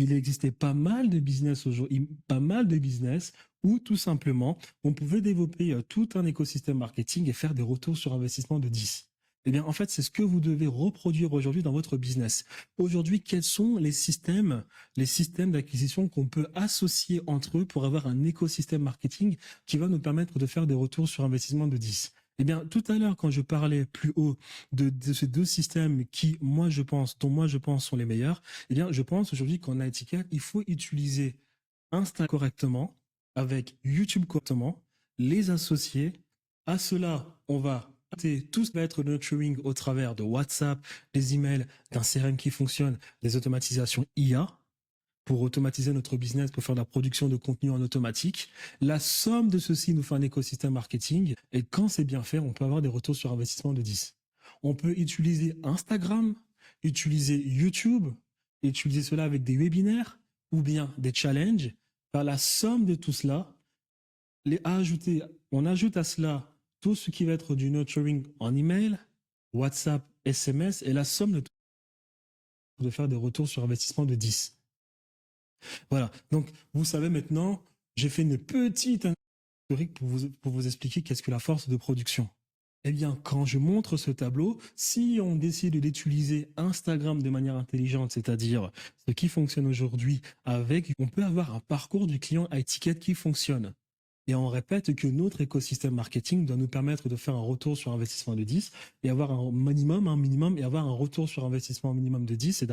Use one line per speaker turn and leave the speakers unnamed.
il existait pas mal de business aujourd'hui, pas mal de business où tout simplement on pouvait développer tout un écosystème marketing et faire des retours sur investissement de 10. Eh bien, en fait, c'est ce que vous devez reproduire aujourd'hui dans votre business. Aujourd'hui, quels sont les systèmes d'acquisition qu'on peut associer entre eux pour avoir un écosystème marketing qui va nous permettre de faire des retours sur investissement de 10? Eh bien, tout à l'heure, quand je parlais plus haut de ces deux systèmes qui, dont moi je pense sont les meilleurs, eh bien, je pense aujourd'hui qu'en Etiquette, il faut utiliser Insta correctement, avec YouTube correctement, les associer. À cela, on va tout ce qui va être nurturing au travers de WhatsApp, des emails, d'un CRM qui fonctionne, des automatisations IA pour automatiser notre business, pour faire de la production de contenu en automatique. La somme de ceci nous fait un écosystème marketing et quand c'est bien fait, on peut avoir des retours sur investissement de 10. On peut utiliser Instagram, utiliser YouTube, utiliser cela avec des webinaires ou bien des challenges. Par la somme de tout cela, on ajoute à cela tout ce qui va être du nurturing en email, WhatsApp, SMS et la somme de tout de faire des retours sur investissement de 10. Voilà. Donc, vous savez maintenant, j'ai fait une petite historique pour vous expliquer qu'est-ce que la force de production. Eh bien, quand je montre ce tableau, si on décide d'utiliser Instagram de manière intelligente, c'est-à-dire ce qui fonctionne aujourd'hui on peut avoir un parcours du client à étiquette qui fonctionne. Et on répète que notre écosystème marketing doit nous permettre de faire un retour sur investissement de 10 et avoir un minimum et avoir un retour sur investissement minimum de 10 et